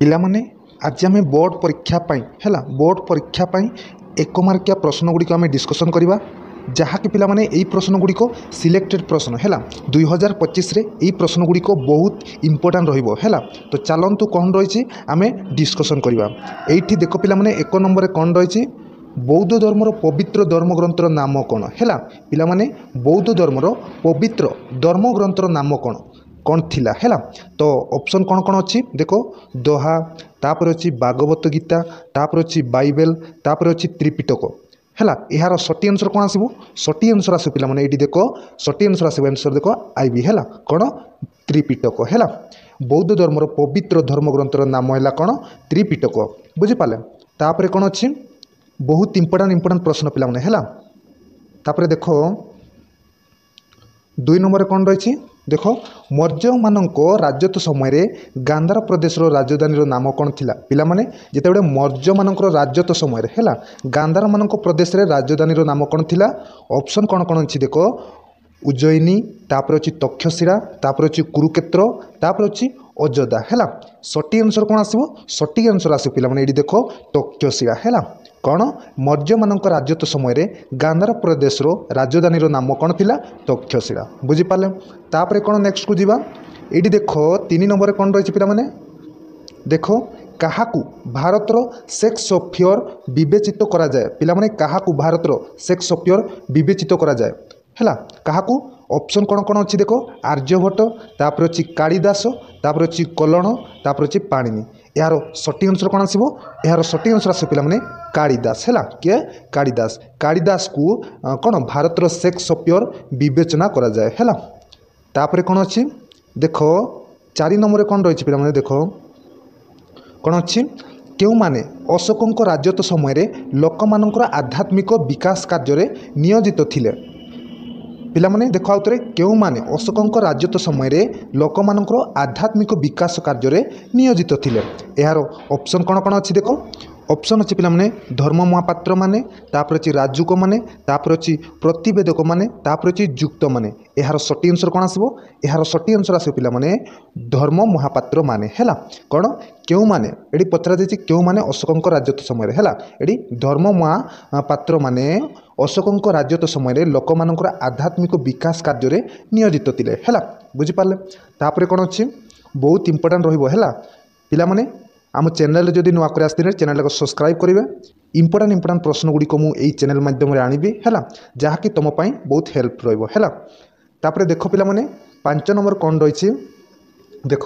ପିଲାମାନେ ଆଜି ଆମେ ବୋର୍ଡ଼ ପରୀକ୍ଷା ପାଇଁ ହେଲା ବୋର୍ଡ଼ ପରୀକ୍ଷା ପାଇଁ 1 ମାର୍କିଆ ପ୍ରଶ୍ନ ଗୁଡ଼ିକ ଆମେ ଡିସ୍କସନ୍ କରିବା ଯାହାକି ପିଲାମାନେ ଏଇ ପ୍ରଶ୍ନ ଗୁଡ଼ିକ ସିଲେକ୍ଟେଡ୍ ପ୍ରଶ୍ନ ହେଲା 2025 ଏଇ ପ୍ରଶ୍ନ ଗୁଡ଼ିକ ବହୁତ ଇମ୍ପୋର୍ଟାଣ୍ଟ ରହିବ ହେଲା। ତ ଚାଲନ୍ତୁ କ'ଣ ରହିଛି ଆମେ ଡିସ୍କସନ୍ କରିବା। ଏଇଠି ଦେଖ ପିଲାମାନେ 1 ନମ୍ବରରେ କ'ଣ ରହିଛି, ବୌଦ୍ଧ ଧର୍ମର ପବିତ୍ର ଧର୍ମଗ୍ରନ୍ଥର ନାମ କ'ଣ ହେଲା। ପିଲାମାନେ ବୌଦ୍ଧ ଧର୍ମର ପବିତ୍ର ଧର୍ମଗ୍ରନ୍ଥର ନାମ କ'ଣ କ'ଣ ଥିଲା ହେଲା। ତ ଅପସନ୍ କ'ଣ କ'ଣ ଅଛି ଦେଖ, ଦୋହା, ତାପରେ ଅଛି ଭାଗବତ ଗୀତା, ତାପରେ ଅଛି ବାଇବେଲ, ତାପରେ ଅଛି ତ୍ରିପିଟକ ହେଲା। ଏହାର ସଠିକ୍ ଆନ୍ସର୍ କ'ଣ ଆସିବ, ସଠିକ୍ ଆନ୍ସର୍ ଆସିବ ପିଲାମାନେ ଏଇଠି ଦେଖ, ସଠିକ୍ ଆନ୍ସର୍ ଆସିବ ଆନ୍ସର୍ ଦେଖ ଆଇବି ହେଲା କ'ଣ ତ୍ରିପିଟକ ହେଲା। ବୌଦ୍ଧ ଧର୍ମର ପବିତ୍ର ଧର୍ମଗ୍ରନ୍ଥର ନାମ ହେଲା କ'ଣ ତ୍ରିପିଟକ, ବୁଝିପାରିଲେ। ତାପରେ କ'ଣ ଅଛି, ବହୁତ ଇମ୍ପୋର୍ଟାଣ୍ଟ ପ୍ରଶ୍ନ ପିଲାମାନେ ହେଲା। ତାପରେ ଦେଖ 2 ନମ୍ବରରେ କ'ଣ ରହିଛି ଦେଖ, ମୌର୍ଯ୍ୟମାନଙ୍କ ରାଜତ୍ୱ ସମୟରେ ଗାନ୍ଧାର ପ୍ରଦେଶର ରାଜଧାନୀର ନାମ କ'ଣ ଥିଲା। ପିଲାମାନେ ଯେତେବେଳେ ମୌର୍ଯ୍ୟମାନଙ୍କର ରାଜତ୍ୱ ସମୟରେ ହେଲା ଗାନ୍ଧାରମାନଙ୍କ ପ୍ରଦେଶରେ ରାଜଧାନୀର ନାମ କ'ଣ ଥିଲା। ଅପସନ୍ କ'ଣ କ'ଣ ଅଛି ଦେଖ, ଉଜ୍ଜୟିନୀ, ତାପରେ ଅଛି ତକ୍ଷଶିଳା, ତାପରେ ଅଛି କୁରୁକ୍ଷେତ୍ର, ତାପରେ ଅଛି ଅଯୋଧ୍ୟା ହେଲା। ସଠିକ୍ ଆନ୍ସର୍ କ'ଣ ଆସିବ, ସଠିକ୍ ଆନ୍ସର୍ ଆସିବ ପିଲାମାନେ ଏଇଠି ଦେଖ ତକ୍ଷଶିଳା ହେଲା। କ'ଣ ମୌର୍ଯ୍ୟମାନଙ୍କ ରାଜତ୍ୱ ସମୟରେ ଗାନ୍ଧାର ପ୍ରଦେଶର ରାଜଧାନୀର ନାମ କ'ଣ ଥିଲା ତକ୍ଷଶିଳା, ବୁଝିପାରିଲେ। ତାପରେ କ'ଣ ନେକ୍ସଟକୁ ଯିବା, ଏଇଠି ଦେଖ 3 ନମ୍ବରରେ କ'ଣ ରହିଛି ପିଲାମାନେ ଦେଖ, କାହାକୁ ଭାରତର ସେକ୍ସପିୟର ବିବେଚିତ କରାଯାଏ। ପିଲାମାନେ କାହାକୁ ଭାରତର ସେକ୍ସପିୟର ବିବେଚିତ କରାଯାଏ ହେଲା, କାହାକୁ। ଅପସନ୍ କ'ଣ କ'ଣ ଅଛି ଦେଖ, ଆର୍ଯ୍ୟଭଟ୍ଟ, ତାପରେ ଅଛି କାଳିଦାସ, ତାପରେ ଅଛି କଲଣ, ତାପରେ ଅଛି ପାଣିନି। ଏହାର ସଠିକ୍ ଆନ୍ସର୍ କ'ଣ ଆସିବ, ଏହାର ସଠିକ୍ ଆନ୍ସର୍ ଆସିବ ପିଲାମାନେ କାଳିଦାସ ହେଲା। କିଏ, କାଳିଦାସ। କାଳିଦାସକୁ କ'ଣ ଭାରତର ସେକ୍ସପିୟର ବିବେଚନା କରାଯାଏ ହେଲା। ତାପରେ କ'ଣ ଅଛି ଦେଖ 4 ନମ୍ବରରେ କ'ଣ ରହିଛି ପିଲାମାନେ ଦେଖ, କ'ଣ ଅଛି, କେଉଁମାନେ ଅଶୋକଙ୍କ ରାଜତ୍ୱ ସମୟରେ ଲୋକମାନଙ୍କର ଆଧ୍ୟାତ୍ମିକ ବିକାଶ କାର୍ଯ୍ୟରେ ନିୟୋଜିତ ଥିଲେ। ପିଲାମାନେ ଦେଖ ଆଉଥରେ, କେଉଁମାନେ ଅଶୋକଙ୍କ ରାଜତ୍ୱ ସମୟରେ ଲୋକମାନଙ୍କର ଆଧ୍ୟାତ୍ମିକ ବିକାଶ କାର୍ଯ୍ୟରେ ନିୟୋଜିତ ଥିଲେ। ଏହାର ଅପସନ୍ କ'ଣ କ'ଣ ଅଛି ଦେଖ, ଅପସନ୍ ଅଛି ପିଲାମାନେ ଧର୍ମ ମହାପାତ୍ରମାନେ, ତାପରେ ଅଛି ରାଜୁକମାନେ, ତାପରେ ଅଛି ପ୍ରତିବେଦକମାନେ, ତାପରେ ଅଛି ଯୁକ୍ତମାନେ। ଏହାର ସଠିକ୍ ଆନ୍ସର୍ କ'ଣ ଆସିବ, ଏହାର ସଠିକ୍ ଆନ୍ସର୍ ଆସିବ ପିଲାମାନେ ଧର୍ମ ମହାପାତ୍ରମାନେ ହେଲା। କ'ଣ କେଉଁମାନେ, ଏଠି ପଚରାଯାଇଛି କେଉଁମାନେ ଅଶୋକଙ୍କ ରାଜତ୍ୱ ସମୟରେ ହେଲା, ଏଠି ଧର୍ମ ମହାପାତ୍ରମାନେ ଅଶୋକଙ୍କ ରାଜତ୍ୱ ସମୟରେ ଲୋକମାନଙ୍କର ଆଧ୍ୟାତ୍ମିକ ବିକାଶ କାର୍ଯ୍ୟରେ ନିୟୋଜିତ ଥିଲେ ହେଲା, ବୁଝିପାରିଲେ। ତାପରେ କ'ଣ ଅଛି, ବହୁତ ଇମ୍ପୋର୍ଟାଣ୍ଟ ରହିବ ହେଲା। ପିଲାମାନେ ଆମ ଚ୍ୟାନେଲରେ ଯଦି ନୂଆ କରି ଆସିଥିଲେ ଚ୍ୟାନେଲକୁ ସବସ୍କ୍ରାଇବ୍ କରିବେ। ଇମ୍ପୋର୍ଟାଣ୍ଟ ପ୍ରଶ୍ନ ଗୁଡ଼ିକ ମୁଁ ଏଇ ଚ୍ୟାନେଲ ମାଧ୍ୟମରେ ଆଣିବି ହେଲା, ଯାହାକି ତୁମ ପାଇଁ ବହୁତ ହେଲ୍ପ ରହିବ ହେଲା। ତାପରେ ଦେଖ ପିଲାମାନେ 5 ନମ୍ବର କ'ଣ ରହିଛି ଦେଖ,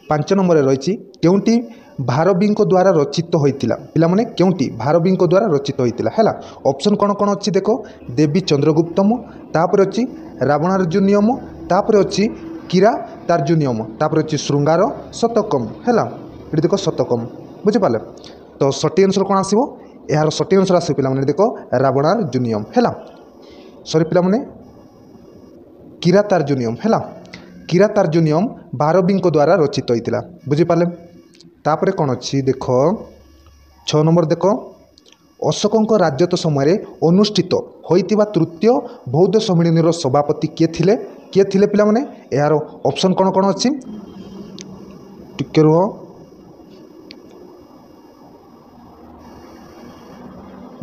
5 ନମ୍ବରରେ ରହିଛି କେଉଁଟି ଭାରବୀଙ୍କ ଦ୍ୱାରା ରଚିତ ହୋଇଥିଲା। ପିଲାମାନେ କେଉଁଟି ଭାରବୀଙ୍କ ଦ୍ୱାରା ରଚିତ ହୋଇଥିଲା ହେଲା। ଅପସନ୍ କ'ଣ କ'ଣ ଅଛି ଦେଖ, ଦେବୀ ଚନ୍ଦ୍ରଗୁପ୍ତମ, ତାପରେ ଅଛି ରାବଣାର୍ଜୁନିୟମ, ତାପରେ ଅଛି କିରାତାର୍ଜୁନିୟମ, ତାପରେ ଅଛି ଶୃଙ୍ଗାର ଶତକମ୍ ହେଲା। ଏଠି ଦେଖ ଶତକମ୍, ବୁଝିପାରିଲେ। ତ ସଠିକ୍ ଆନ୍ସର୍ କ'ଣ ଆସିବ, ଏହାର ସଠିକ୍ ଆନ୍ସର୍ ଆସିବ ପିଲାମାନେ ଦେଖ ରାବଣାର୍ଜୁନିୟମ ହେଲା। ସରି ପିଲାମାନେ କିରାତାର୍ଜୁନିୟମ ହେଲା। କିରାତାର୍ଜୁନିୟମ ଭାରବୀଙ୍କ ଦ୍ୱାରା ରଚିତ ହୋଇଥିଲା, ବୁଝିପାରିଲେ। ତାପରେ କ'ଣ ଅଛି ଦେଖ 6 ନମ୍ବର ଦେଖ, ଅଶୋକଙ୍କ ରାଜତ୍ୱ ସମୟରେ ଅନୁଷ୍ଠିତ ହୋଇଥିବା ତୃତୀୟ ବୌଦ୍ଧ ସମ୍ମିଳନୀର ସଭାପତି କିଏ ଥିଲେ ପିଲାମାନେ। ଏହାର ଅପସନ୍ କ'ଣ କ'ଣ ଅଛି ଟିକେ ରୁହ,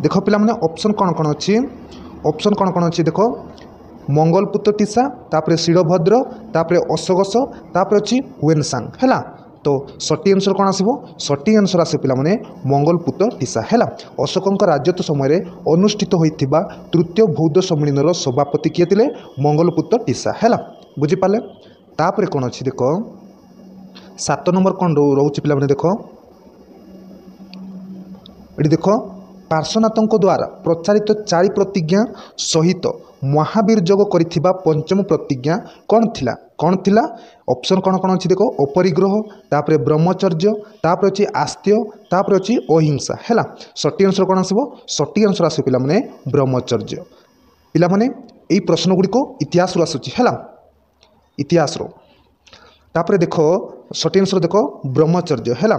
ଦେଖ ପିଲାମାନେ ଅପସନ୍ କ'ଣ କ'ଣ ଅଛି, ଅପସନ୍ କ'ଣ କ'ଣ ଅଛି ଦେଖ, ମଙ୍ଗଲପୁତ ଟିସା, ତାପରେ ଶିଳଭଦ୍ର, ତାପରେ ଅଶୋକସ, ତାପରେ ଅଛି ହୁଏନସାଂ ହେଲା। ତ ସଠିକ୍ ଆନ୍ସର୍ କ'ଣ ଆସିବ, ସଠିକ୍ ଆନ୍ସର୍ ଆସିବ ପିଲାମାନେ ମଙ୍ଗଲପୁତ ଟିସା ହେଲା। ଅଶୋକଙ୍କ ରାଜତ୍ୱ ସମୟରେ ଅନୁଷ୍ଠିତ ହୋଇଥିବା ତୃତୀୟ ବୌଦ୍ଧ ସମ୍ମିଳନୀର ସଭାପତି କିଏ ଥିଲେ, ମଙ୍ଗଲପୁତ ଟିସା ହେଲା, ବୁଝିପାରିଲେ। ତାପରେ କ'ଣ ଅଛି ଦେଖ 7 ନମ୍ବର କ'ଣ ରହୁଛି ପିଲାମାନେ ଦେଖ, ଏଠି ଦେଖ ପାର୍ଶ୍ୱନାଥଙ୍କ ଦ୍ୱାରା ପ୍ରଚାରିତ 4 ପ୍ରତିଜ୍ଞା ସହିତ ମହାବୀର ଯୋଗ କରିଥିବା ପଞ୍ଚମ ପ୍ରତିଜ୍ଞା କ'ଣ ଥିଲା, କ'ଣ ଥିଲା। ଅପସନ୍ କ'ଣ କ'ଣ ଅଛି ଦେଖ, ଅପରିଗ୍ରହ, ତାପରେ ବ୍ରହ୍ମଚର୍ଯ୍ୟ, ତାପରେ ଅଛି ଆସ୍ତ୍ୟ, ତାପରେ ଅଛି ଅହିଂସା ହେଲା। ସଠିକ୍ ଆନ୍ସର୍ କ'ଣ ଆସିବ, ସଠିକ୍ ଆନ୍ସର୍ ଆସିବ ପିଲାମାନେ ବ୍ରହ୍ମଚର୍ଯ୍ୟ। ପିଲାମାନେ ଏଇ ପ୍ରଶ୍ନ ଗୁଡ଼ିକ ଇତିହାସରୁ ଆସୁଛି ହେଲା, ଇତିହାସରୁ। ତାପରେ ଦେଖ ସଠିକ୍ ଆନ୍ସର୍ ଦେଖ ବ୍ରହ୍ମଚର୍ଯ୍ୟ ହେଲା।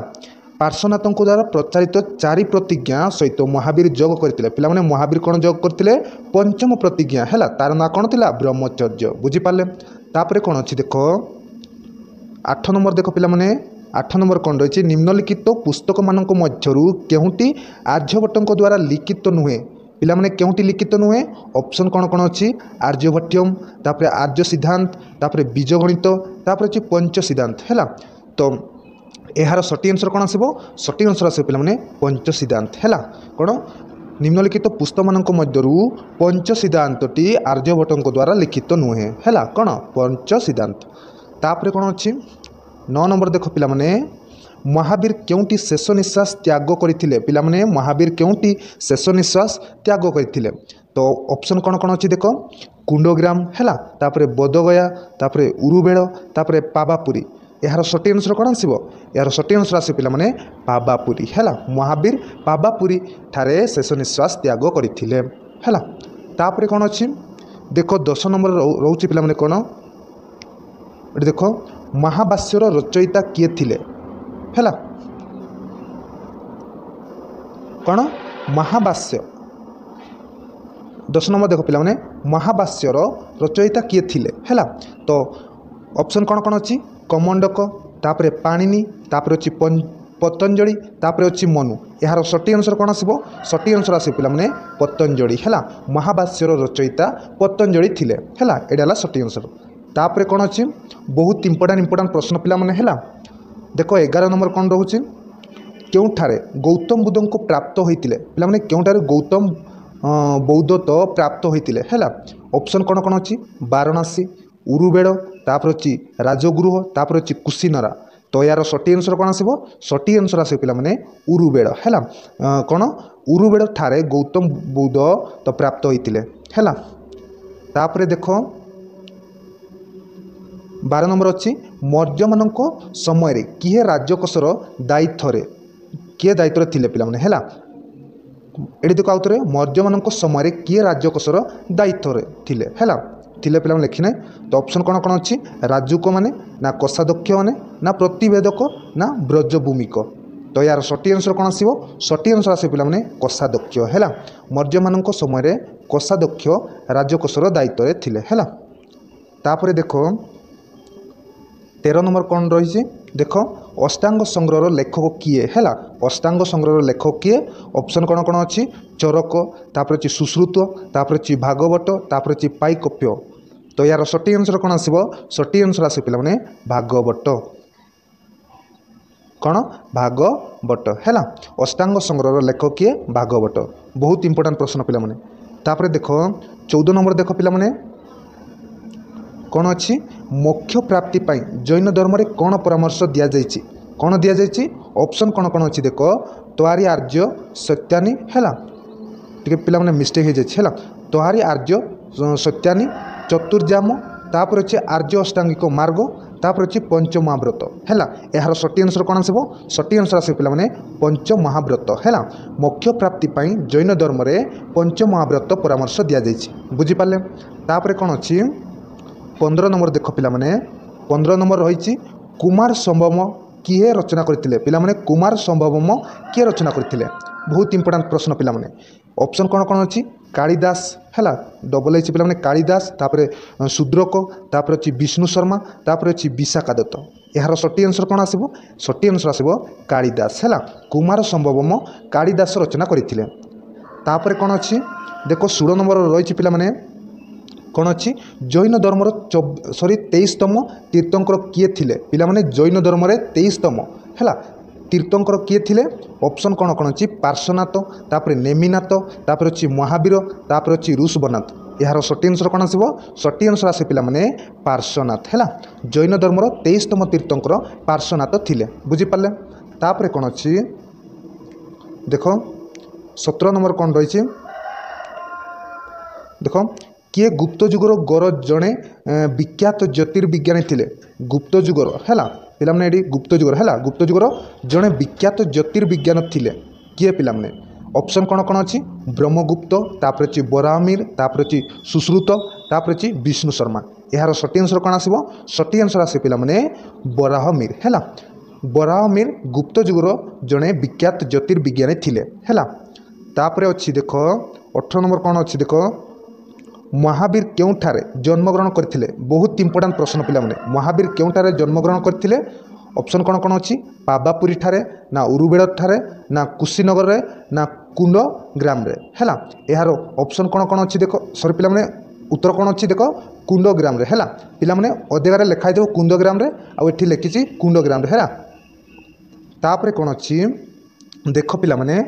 ପାର୍ଶ୍ୱନାଥଙ୍କ ଦ୍ୱାରା ପ୍ରଚାରିତ 4 ପ୍ରତିଜ୍ଞା ସହିତ ମହାବୀର ଯୋଗ କରିଥିଲେ। ପିଲାମାନେ ମହାବୀର କ'ଣ ଯୋଗ କରିଥିଲେ, ପଞ୍ଚମ ପ୍ରତିଜ୍ଞା ହେଲା, ତାର ନାଁ କ'ଣ ଥିଲା ବ୍ରହ୍ମଚର୍ଯ୍ୟ, ବୁଝିପାରିଲେ। ତାପରେ କ'ଣ ଅଛି ଦେଖ 8 ନମ୍ବର ଦେଖ ପିଲାମାନେ 8 नंबर कौन रही निम्नलिखित पुस्तक मान मध्यरु केउंटी आर्यभट्ट द्वारा लिखित नुहे पिला माने केउंटी लिखित नुहे ऑप्शन कौन कौन अच्छी आर्यभट्टियम तापर आर्य सिद्धांत तापर बीजगणित तापर अच्छी पंच सिद्धांत है तो यार सठी आंसर कौन आसो सठी आंसर आस पे पंच सिद्धांत है कौन निम्नलिखित पुस्तक मान मध्यरु पंच सिद्धांतटी आर्यभट्ट द्वारा लिखित नुहे है कौन पंच सिद्धांत तापर कौन अच्छी 9 नंबर देख पिलाने महावीर केउंटी शेष निश्वास त्याग करते पिलाने महावीर केउंटी शेष निश्वास त्याग करते तो ऑप्शन कौन कौन अच्छी देख कुंडग्राम है तापर बोधगया तापर उरुबेड़ तापर पावापुरी यार सठी आंसर कौन आसो यार सठी आंसर आस पे पावापुरी है महावीर पावापुरी ठारे शेष निश्वास त्याग करते है तापर कौन अच्छी देख 10 नंबर रोचे पे कौन ये देख महाभाष्यर रचयिता किए थिले है कौन महाभाष्य 10 नंबर देख पे महाभाष्यर रचयिता किए थिले है तो ऑप्शन कौन कौन अच्छी कमंडक तापर पाणिनि तापर अच्छी पतंजलि तापर अच्छी मनु यार सठी आंसर कौन आसो सठी आंसर आस पे पतंजलि है महाभाष्यर रचयिता पतंजलि थिले है यहाँ सठी आंसर तापर कौन अच्छी बहुत इंपोर्टां प्रश्न पे है देख 11 नंबर कौन रोचे केउठारे गौतम बुद्ध को प्राप्त होते पे केउठारे गौतम बौद्ध तो प्राप्त होते है ऑप्शन कौन कौन अच्छी वाराणसी उरुबेड़ तापर अच्छी राजगृह तापर अच्छी कुशीनरा तो यार सठी आंसर कौन आसो सठी आंसर आस पे उरुबेड़ है कौन उरुबेड़ ठारे गौतम बुद्ध तो प्राप्त होते है तापर देख 12 नंबर अच्छी मौर्य मान समय रे किए राजकोषर दायित्व किए दायित्व थे पे है ये देख आउे मौर्य मान समय किए राजकोषर दायित्व थे पे लिखिना तो ऑप्शन कौन कौन अच्छी राजुक माने ना कोषाध्यक्ष माने ना प्रतिवेदक ना ब्रजभूमिक तो यार सठी आंसर कौन आसो सठी आंसर आस पे कोषाध्यक्ष है मौर्य मान समय कोषाध्यक्ष राजकोषर दायित्व थे है तापर देख 13 नंबर कौन रही देख अष्टांग संग्रह लेखक किए है अष्टांग संग्रह लेखक किए ऑप्शन कौन कौन अच्छी चरक तापर अच्छी सुश्रुत तापर अच्छी भागवत तापर अच्छी पाइकप्य तो यार सठी आंसर कौन आसो सठी आंसर आस पे भागवत कौन भागवत है अष्टांग संग्रह लेखक किए भागवत बहुत इंपोर्टां प्रश्न पे तापर देख 14 नंबर देख पे कौन अच्छी मोक्ष प्राप्ति पाई जैन धर्म रे कौन परामर्श दि जाइए कौन दि जाइए ऑप्शन कौन कौन अच्छी देख तोहारी आर्य सत्यानी है टे पे मिस्टेक हो जाए तोहारी आर्य सत्यानी चतुर्जाम तापर अच्छे आर्य अष्टांगिक मार्ग तापर अच्छी पंच महाव्रत है यार सठी आंसर कौन आसो सठी आंसर आस पे पंच महाव्रत है मोक्ष प्राप्ति पाई जैन धर्म रे पंच महाव्रत परामर्श दि जाइए बुझीपारे तापर कौन अच्छी 15 नंबर देख पे 15 नंबर रही कुमार संभव किए रचना करते पे कुमार संभवम किए रचना करते बहुत इंपोर्टां प्रश्न पे ऑप्शन कौन कौन अच्छी कालिदास है डबल एच पे कालिदास तापर शूद्रक तापर अच्छी विष्णु शर्मा तापर अच्छी विशाखा दत्त यार सठी आंसर कौन आसो सठी आंसर आसो कालिदास है कुमार संभवम कालिदास रचना करते तापर कौन अच्छी देख 16 नंबर रही पे कौन अच्छी जैन धर्मर 23तम तीर्थंकर किए थिले पिलामाने जैन धर्म 23तम है तीर्थंकर किए थिले ऑप्शन कौन कौन अच्छी पार्श्वनाथ तापर नेमिनाथ तापर अच्छी महावीर तापर अच्छी ऋषभनाथ यार सठी आंसर कौन आसो सठी आंसर आसे पिलामाने पार्श्वनाथ है जैन धर्मर 23तम तीर्थंकर पार्श्वनाथ थिले बुझीपारे तापर कौन अच्छी देख 17 नंबर कौन रही देख किए गुप्त जुगर गौर जड़े विख्यात ज्योतिर्विज्ञानी थिले गुप्त जुगर है पे गुप्त जुगर है गुप्त जुगर जड़े विख्यात ज्योतिर्विज्ञान थिले किए पे ऑप्शन कौन कौन अच्छी ब्रह्मगुप्त तापर अच्छी बराहमिर तापर अच्छी सुश्रुत तापर अच्छी विष्णु शर्मा यार सठी आंसर कौन आसो सठी आंसर आसे पे बराहमिर है बराहमिर गुप्त जुगर जड़े विख्यात ज्योतिर्विज्ञानी थिले है तापर अच्छी देख 18 नंबर कौन अच्छी देख महावीर केउठारे जन्मग्रहण करथिले बहुत इंपोर्टां प्रश्न पिला महावीर केउठारे जन्मग्रहण करथिले ऑप्शन कौन कौन अच्छी पाबापुरी ठारे ना उरुबेड़ ठारे ना कुशीनगर रे ना कुंड ग्राम रे हैला यार ऑप्शन कौन कौन अच्छी देख सॉरी पिला माने उत्तर कौन अच्छी देख कुंड ग्राम रे हैला पिला माने अधेगारे लिखाई देव कुंड ग्राम रे आ एठी लिखिछि कुंड ग्राम रे हैला तापरे कौन अच्छी देख पिला माने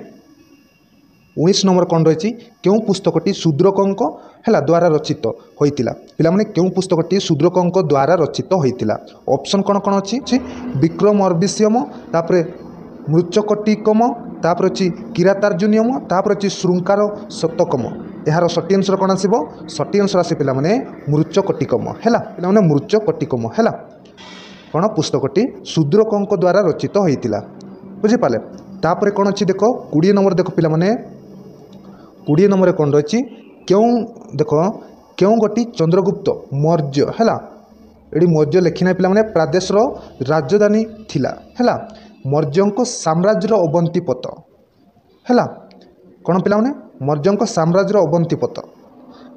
19 नंबर कौन रही क्यों पुस्तकटी शूद्रकंक है द्वारा रचित होता पिला माने क्यों पुस्तकटी शूद्रकंक द्वारा रचित होता ऑप्शन कौन कौन अच्छी विक्रम अर्बिसियम तापर मृचकटिकम तापर अच्छी किरातार्जुनियम तापर अच्छी श्रृंकार शतकम यार सठी आंसर कौन आसो सठी आंसर आसे पिला माने मृचकटिकम है पिला माने मृचकटिकम है कौन पुस्तकटी शूद्रकंक द्वारा रचित होता बुझीपारे तापर कौन अच्छी देख 20 नंबर देख पिला माने 20 नंबर कौन रही क्यों देख क्यों गोटी चंद्रगुप्त मौर्य है ये मौर्य लिखिना पिला माने प्रादेशर राजधानी थिला है मौर्यों साम्राज्यर अवंतीपत है कौन पिला माने मौर्यों साम्राज्यर अवंतीपत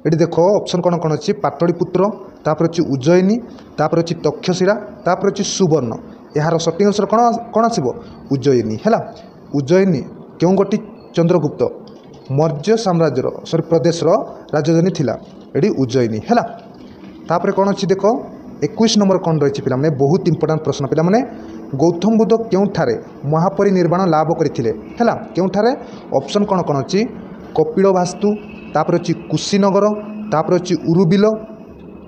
ये देख ऑप्शन कौन कौन अच्छी पाटलिपुत्र तापर अच्छी उज्जयिनी तापर अच्छी तक्षशिला तापर अच्छी सुवर्ण यार सठी आंसर कौन कौन आसो उज्जयिनी है उज्जयिनी क्यों गोटी चंद्रगुप्त मौर्य साम्राज्यर सॉरी प्रदेश राजधानी थिला ये उज्जयिनी है तापर कौन अच्छी देख 21 नंबर कौन रही पिला माने बहुत इंपोर्टेंट प्रश्न पिला माने गौतम बुद्ध क्योंठारे महापरिनिर्वाण लाभ करते है क्योंठारे ऑप्शन कौन कौन अच्छी कपिलवास्तु तापर अच्छी कुशीनगर तापर अच्छी उरुबिल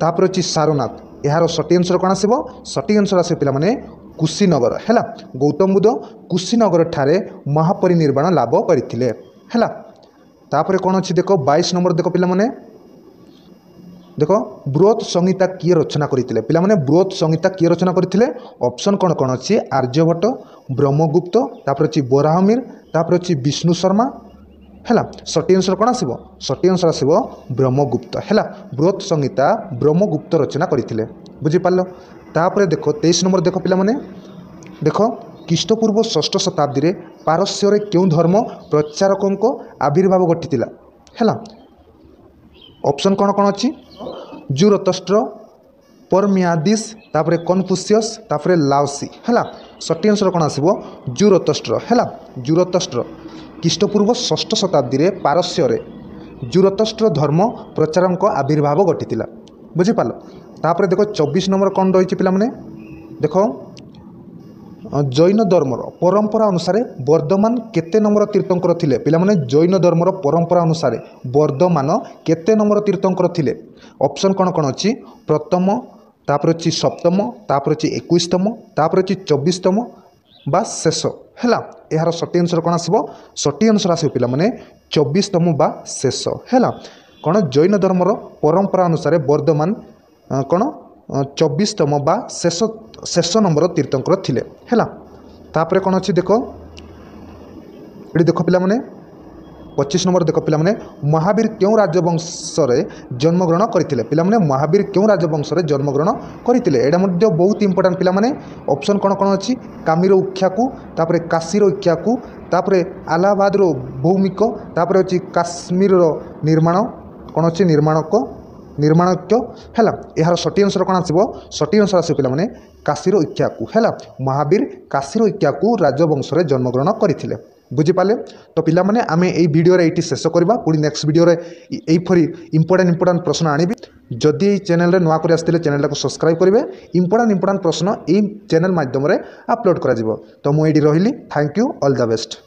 तापर अच्छी सारनाथ यार सठी आंसर कौन आसो सठी आंसर आसे पिला माने कुशीनगर है गौतम बुद्ध कुशीनगर ठारे महापरिनिर्वाण लाभ करते है तापर कौन अच्छी देख 22 नंबर देख पिला माने देख बृहत संहिता किए रचना करते पिला माने बृहत संहिता किए रचना करते ऑप्शन कौन कौन अच्छी आर्यभट्ट ब्रह्मगुप्त तापर अच्छी बराहमिर तापर अच्छी विष्णु शर्मा है सठी आंसर कौन आसो सठी आंसर आसो ब्रह्मगुप्त है बृहत संहिता ब्रह्मगुप्त रचना करते बुझीपार तापर देख 23 नंबर देख पिला माने देख ख्रीष्टपूर्व 6ठ शताब्दी रे पारस्य रे क्यों धर्म प्रचारकों आविर्भाव घटी है ऑप्शन कौन कौन अच्छी जुरतस्ट्र परमियादिस तापर कन्फ्यूशियस तापर लाओसी है सठी आंसर कौन आसो जुरतस्ट्र है जुरतस्ट्र ख्रीष्टपूर्व 6ठ शताब्दी रे पारस्य रे जुरतस्ट्र धर्म प्रचारक आविर्भाव घटी बुझीपार तापर देख 24 नंबर कौन रही पिला माने देख जैन धर्मर परंपरा अनुसार वर्धमान केते नंबर तीर्थंकर थिले पिला माने जैन धर्मर परंपरा अनुसार वर्धमान केते नंबर तीर्थंकर थिले ऑप्शन कौन कौन अच्छी प्रथम तापर अच्छी सप्तम तापर अच्छी 21तम तापर अच्छी 24तम बा शेष है यार सठी आंसर कौन आसो सठी आंसर आसो पिला माने 24तम बा शेष है कौन जैन धर्मर परंपरा अनुसार वर्धमान कौन 24तम बा शेष नंबर तीर्थंकर थिले है तापर कौन अच्छी देख ये देख पिला माने 25 नंबर देख पिला माने महावीर क्यों राजवंश जन्मग्रहण करते पिला माने महावीर क्यों राजवंश जन्मग्रहण करते एटा मध्य बहुत इंपोर्टेंट पिला माने ऑप्शन कौन कौन अच्छी कामीर उख्याकू तापर काशीर इख्याकू तापर आलाहाबाद भौमिक तापर अच्छी काश्मीर निर्माण कौन अच्छी निर्माणज्ञ है यार सठी आंसर कौन आसो सठी आंसर आसो पिला माने काशीर इख्याकू है महावीर काशीर इख्याकू राजवंश जन्मग्रहण करते बुझीपारे तो पिला माने आमे एई वीडियो रे एटी शेष करबा पुणी नेक्स्ट वीडियो रे एई फरी इंपोर्टेंट प्रश्न आनिबी जदि एई चैनल रे नुआ कर आस्तिले चैनल को सब्सक्राइब करिवे इंपोर्टेंट प्रश्न एई चैनल माध्यम रे अपलोड करा जिवो तो मु एडी रहिली thank you all the best.